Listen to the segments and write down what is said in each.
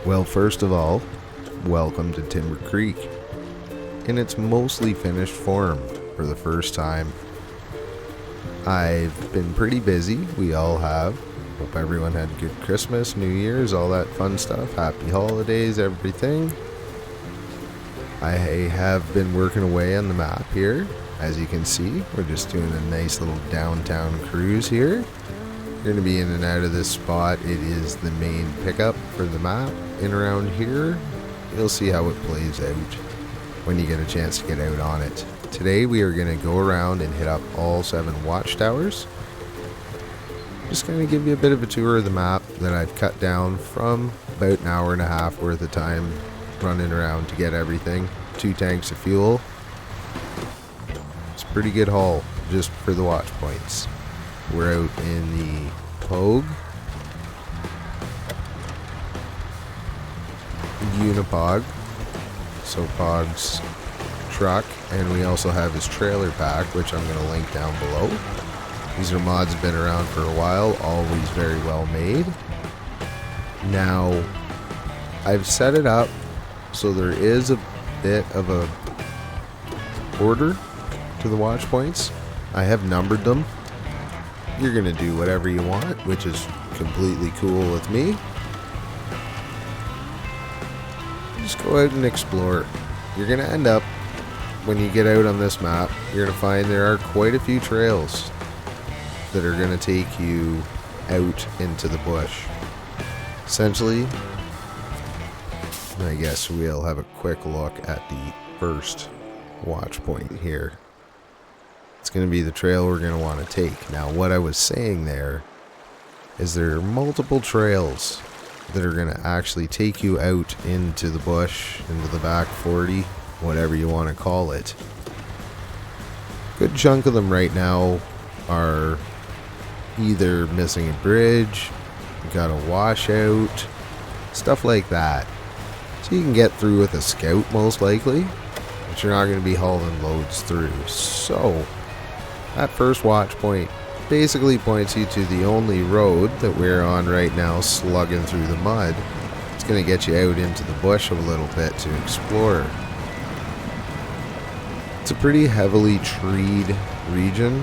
Well, first of all, welcome to Timber Creek in its mostly finished form for the first time. I've been pretty busy, we all have. Hope everyone had a good Christmas, New Year's, all that fun stuff. Happy holidays, everything. I have been working away on the map here. As you can see, we're just doing a nice little downtown cruise here. You're going to be in and out of this spot. It is the main pickup for the map. In around here, you'll see how it plays out when you get a chance to get out on it. Today we are going to go around and hit up all 7 watchtowers. Just going to give you a bit of a tour of the map that I've cut down from about an hour and a half worth of time running around to get everything. 2 tanks of fuel. It's a pretty good haul just for the watch points. We're out in the Pogue, Unipog, so Pog's truck, and we also have his trailer pack, which I'm going to link down below. These are mods that have been around for a while, always very well made. Now, I've set it up so there is a bit of a order to the watch points. I have numbered them. You're going to do whatever you want, which is completely cool with me. Just go out and explore. You're going to end up, when you get out on this map, you're going to find there are quite a few trails that are going to take you out into the bush. Essentially, I guess we'll have a quick look at the first watch point here. It's going to be the trail we're going to want to take. Now, what I was saying there is there are multiple trails that are going to actually take you out into the bush, into the back 40, whatever you want to call it. Good chunk of them right now are either missing a bridge, got a washout, stuff like that. So you can get through with a scout most likely, but you're not going to be hauling loads through. So that first watch point basically points you to the only road that we're on right now, slugging through the mud. It's going to get you out into the bush a little bit to explore. It's a pretty heavily treed region.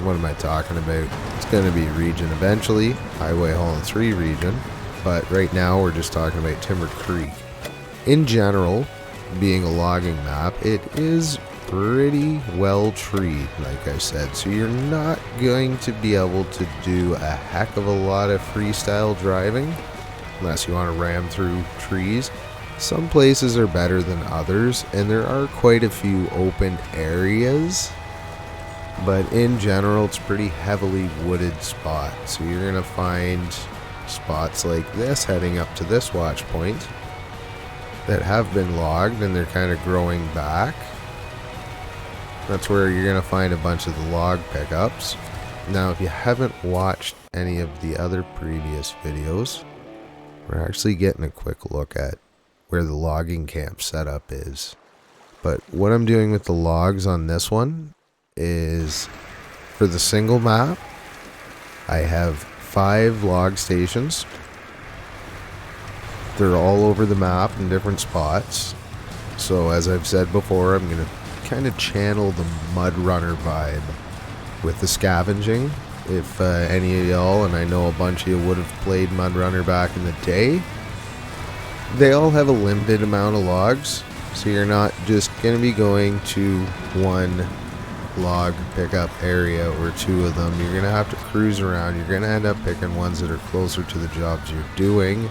What am I talking about? It's going to be region eventually, Highway Hauling 3 region, but right now we're just talking about Timber Creek. In general, being a logging map, it is pretty well treed, like I said, so you're not going to be able to do a heck of a lot of freestyle driving unless you want to ram through trees. Some places are better than others, and there are quite a few open areas, but in general it's pretty heavily wooded spot. So you're going to find spots like this heading up to this watch point that have been logged and they're kind of growing back. That's where you're going to find a bunch of the log pickups. Now, if you haven't watched any of the other previous videos, we're actually getting a quick look at where the logging camp setup is. But what I'm doing with the logs on this one is, for the single map, I have 5 log stations. They're all over the map in different spots. So as I've said before, I'm going to kind of channel the Mudrunner vibe with the scavenging. If any of y'all, and I know a bunch of you would have played Mudrunner back in the day, they all have a limited amount of logs, so you're not just going to be going to one log pickup area or 2 of them. You're going to have to cruise around. You're going to end up picking ones that are closer to the jobs you're doing.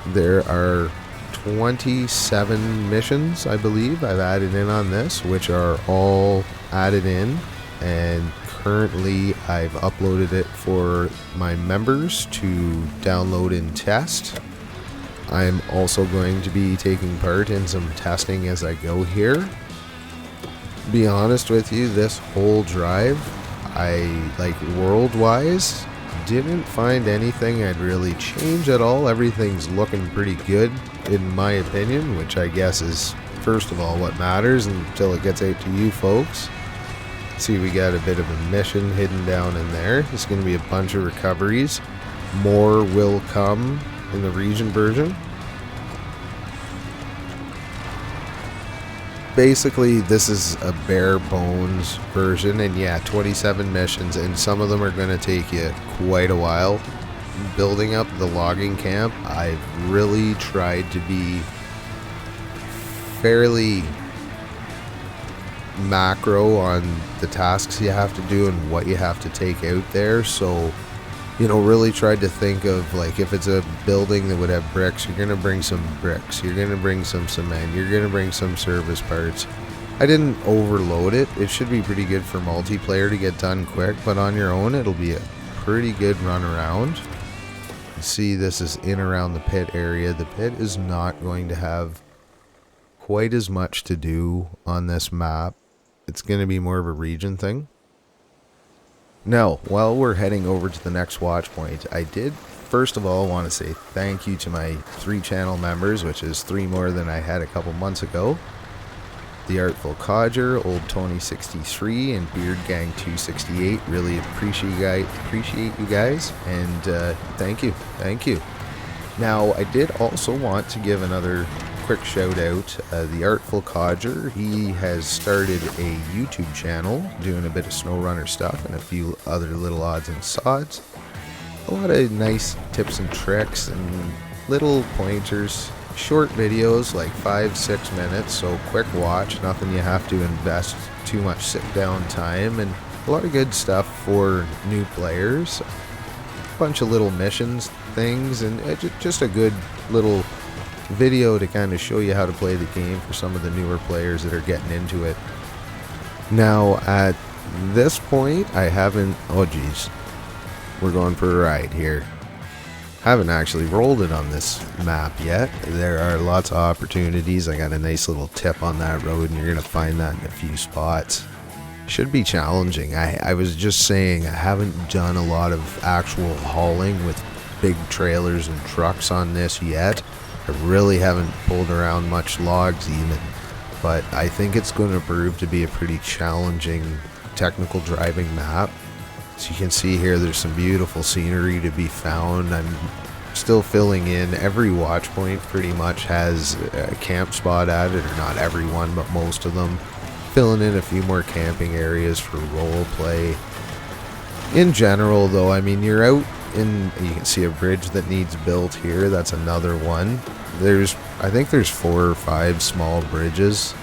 There are 27 missions, I believe, I've added in on this, which are all added in, and currently I've uploaded it for my members to download and test. I'm also going to be taking part in some testing as I go here. Be honest with you, this whole drive, world-wise, didn't find anything I'd really change at all. Everything's looking pretty good in my opinion, which I guess is first of all what matters until it gets out to you folks. See, we got a bit of a mission hidden down in there. There's going to be a bunch of recoveries. More will come in the region version. Basically, this is a bare bones version, and yeah, 27 missions, and some of them are going to take you quite a while. Building up the logging camp, I've really tried to be fairly macro on the tasks you have to do and what you have to take out there. So, you know, really tried to think of, like, if it's a building that would have bricks, you're gonna bring some bricks, you're gonna bring some cement, you're gonna bring some service parts. I didn't overload it. It should be pretty good for multiplayer to get done quick, but on your own it'll be a pretty good run around. See, this is in around the pit area. The pit is not going to have quite as much to do on this map. It's going to be more of a region thing. Now, while we're heading over to the next watch point, I did first of all want to say thank you to my 3 channel members, which is 3 more than I had a couple months ago. The Artful Codger, Old Tony 63, and Beard Gang 268. Really appreciate you guys, and thank you. Now, I did also want to give another quick shout out. The Artful Codger, he has started a YouTube channel doing a bit of Snowrunner stuff and a few other little odds and sods. A lot of nice tips and tricks and little pointers. Short videos, like 5-6 minutes, so quick watch, nothing you have to invest too much sit down time, and a lot of good stuff for new players. A bunch of little missions, things, and just a good little video to kind of show you how to play the game for some of the newer players that are getting into it. Now, at this point, I haven't, oh geez, we're going for a ride here. Haven't actually rolled it on this map yet. There are lots of opportunities. I got a nice little tip on that road, and you're going to find that in a few spots. Should be challenging. I was just saying, I haven't done a lot of actual hauling with big trailers and trucks on this yet. I really haven't pulled around much logs even, but I think it's going to prove to be a pretty challenging technical driving map. So you can see here there's some beautiful scenery to be found. I'm still filling in. Every watch point pretty much has a camp spot at it, or not everyone, but most of them. Filling in a few more camping areas for role play. In general though, I mean, you're out in, you can see a bridge that needs built here. That's another one. I think there's 4 or 5 small bridges.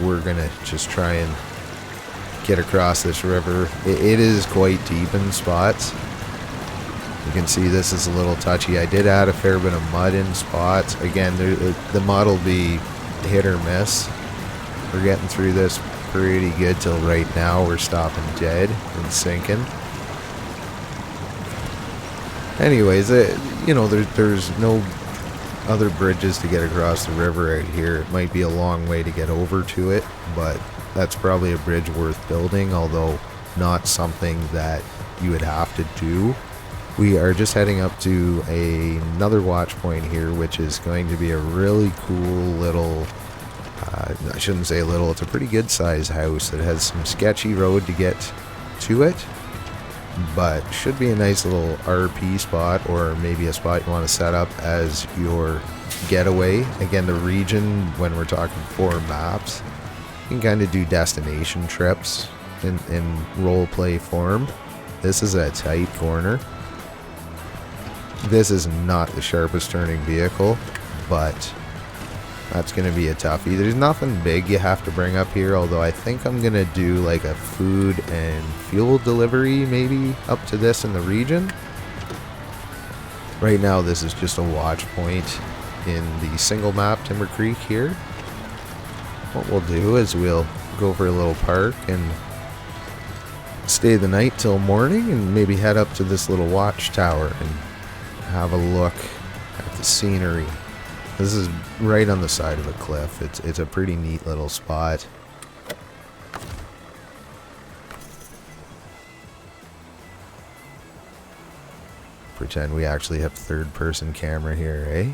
We're gonna just try and get across this river. It is quite deep in spots. You can see this is a little touchy. I did add a fair bit of mud in spots. Again, the mud will be hit or miss. We're getting through this pretty good till right now. We're stopping dead and sinking. Anyways, you know, there's no other bridges to get across the river out here. It might be a long way to get over to it, but that's probably a bridge worth building, although not something that you would have to do. We are just heading up to another watch point here, which is going to be a really cool little, I shouldn't say little, it's a pretty good sized house that has some sketchy road to get to it, but should be a nice little RP spot, or maybe a spot you want to set up as your getaway. Again, the region, when we're talking 4 maps, you can kind of do destination trips in role play form. This is a tight corner. This is not the sharpest turning vehicle, but that's going to be a toughie. There's nothing big you have to bring up here, although I think I'm going to do like a food and fuel delivery maybe up to this in the region. Right now this is just a watch point in the single map Timber Creek here. What we'll do is we'll go for a little park and stay the night till morning, and maybe head up to this little watchtower and have a look at the scenery. This is right on the side of a cliff. It's a pretty neat little spot. Pretend we actually have third-person camera here, eh?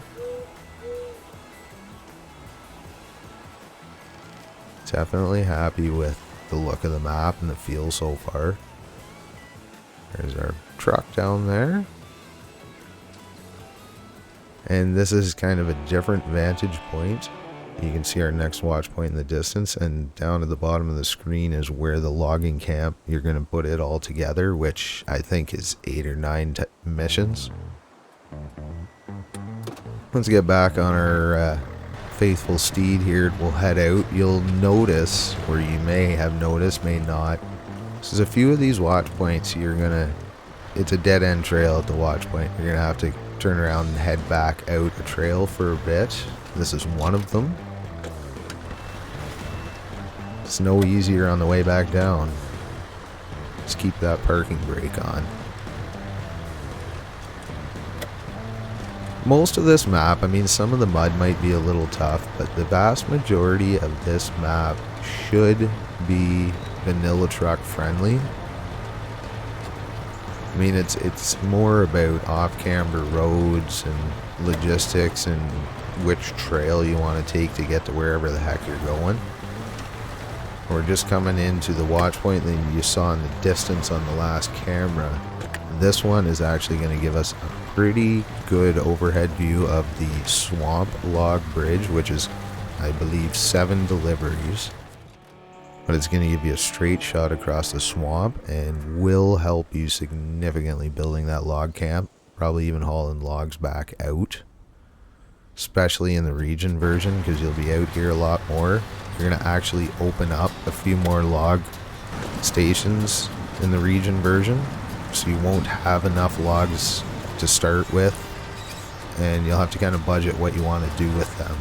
Definitely happy with the look of the map and the feel so far. There's our truck down there. And this is kind of a different vantage point. You can see our next watch point in the distance, and down at the bottom of the screen is where the logging camp, you're going to put it all together, which I think is 8 or 9 missions. Let's get back on our faithful steed here. We'll head out. You'll notice, or you may have noticed, may not, there's a few of these watch points it's a dead end trail at the watch point. You're going to have to turn around and head back out a trail for a bit. This is one of them. It's no easier on the way back down. Just keep that parking brake on. Most of this map, I mean, some of the mud might be a little tough, but the vast majority of this map should be vanilla truck friendly. I mean, it's more about off-camber roads and logistics and which trail you want to take to get to wherever the heck you're going. We're just coming into the watch point that you saw in the distance on the last camera. This one is actually going to give us a pretty good overhead view of the swamp log bridge, which is, I believe, 7 deliveries. But it's going to give you a straight shot across the swamp and will help you significantly building that log camp, probably even hauling logs back out, especially in the region version, because you'll be out here a lot more. You're going to actually open up a few more log stations in the region version, so you won't have enough logs to start with, and you'll have to kind of budget what you want to do with them.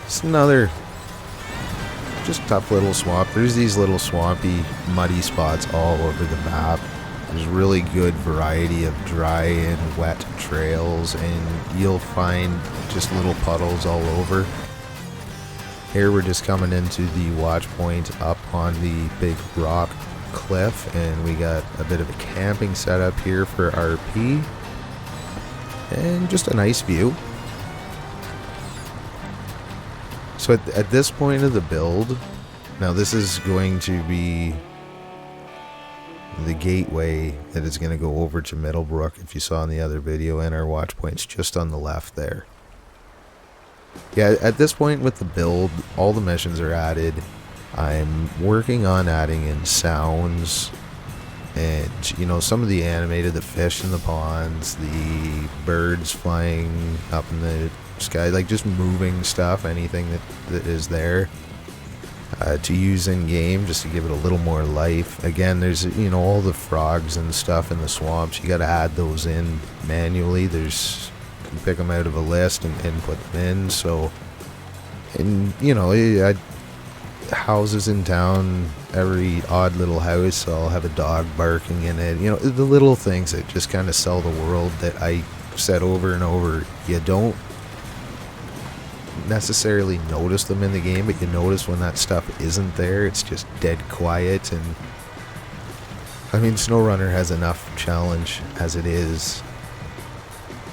It's another just tough little swamp. There's these little swampy, muddy spots all over the map. There's really good variety of dry and wet trails, and you'll find just little puddles all over. Here we're just coming into the watch point up on the big rock cliff, and we got a bit of a camping setup here for RP, and just a nice view. So at this point of the build, now this is going to be the gateway that is going to go over to Middlebrook, if you saw in the other video, and our watch point's just on the left there. Yeah, at this point with the build, all the missions are added. I'm working on adding in sounds and, you know, some of the animated, the fish in the ponds, the birds flying up in the sky, like just moving stuff, anything that is there to use in game, just to give it a little more life. Again, there's, you know, all the frogs and stuff in the swamps, you got to add those in manually. There's, you pick them out of a list and put them in. So, and you know, houses in town, every odd little house, I'll have a dog barking in it. You know, the little things that just kind of sell the world, that I said over and over. You don't necessarily notice them in the game, but you notice when that stuff isn't there. It's just dead quiet. And I mean, Snowrunner has enough challenge as it is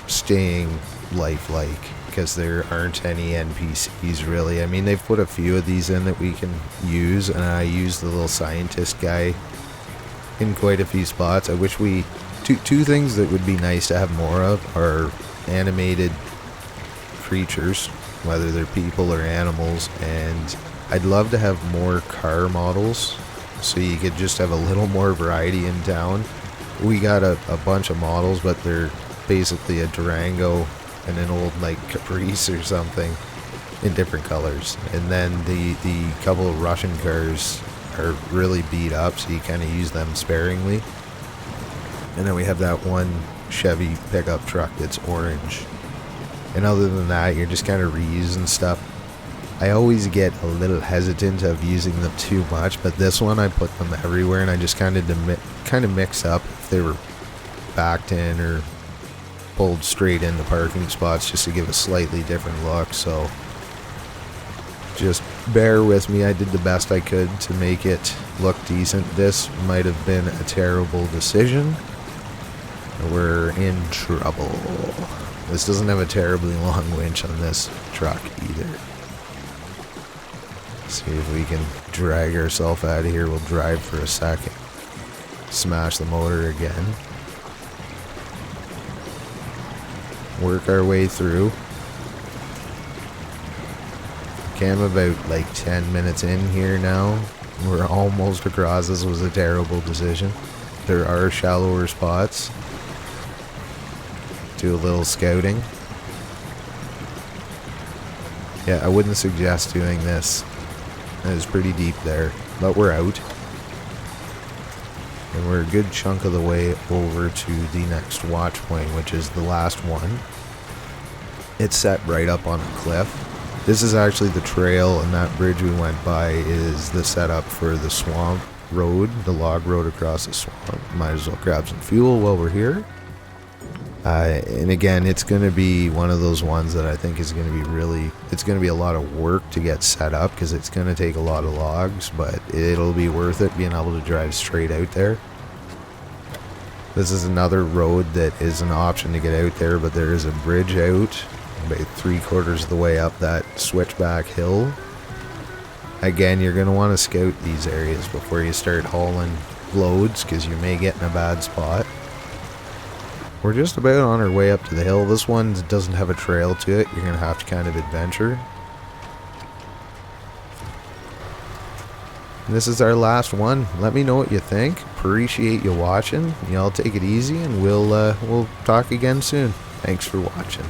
staying lifelike, because there aren't any NPCs really. I mean, they've put a few of these in that we can use, and I use the little scientist guy in quite a few spots. I wish we two things that would be nice to have more of are animated creatures, whether they're people or animals, and I'd love to have more car models so you could just have a little more variety in town. We got a bunch of models, but they're basically a Durango and an old like Caprice or something in different colors, and then the couple of Russian cars are really beat up, so you kind of use them sparingly. And then we have that one Chevy pickup truck that's orange. And other than that, you're just kind of reusing stuff. I always get a little hesitant of using them too much, but this one I put them everywhere, and I just kind of mix up if they were backed in or pulled straight into parking spots, just to give a slightly different look. So just bear with me. I did the best I could to make it look decent. This might have been a terrible decision. We're in trouble. This doesn't have a terribly long winch on this truck either. See if we can drag ourselves out of here. We'll drive for a second. Smash the motor again. work our way through. Okay, I'm about like 10 minutes in here now. We're almost across. This was a terrible decision. There are shallower spots. Do a little scouting. Yeah, I wouldn't suggest doing this. It is pretty deep there, but we're out. And we're a good chunk of the way over to the next watch point, which is the last one. It's set right up on a cliff. This is actually the trail, and that bridge we went by is the setup for the swamp road, the log road across the swamp. Might as well grab some fuel while we're here. And again, it's going to be one of those ones that I think is going to be really, it's going to be a lot of work to get set up because it's going to take a lot of logs, but it'll be worth it being able to drive straight out there. This is another road that is an option to get out there, but there is a bridge out about 3/4 of the way up that switchback hill. Again, you're going to want to scout these areas before you start hauling loads because you may get in a bad spot. We're just about on our way up to the hill. This one doesn't have a trail to it. You're going to have to kind of adventure. And this is our last one. Let me know what you think. Appreciate you watching. Y'all take it easy, and we'll talk again soon. Thanks for watching.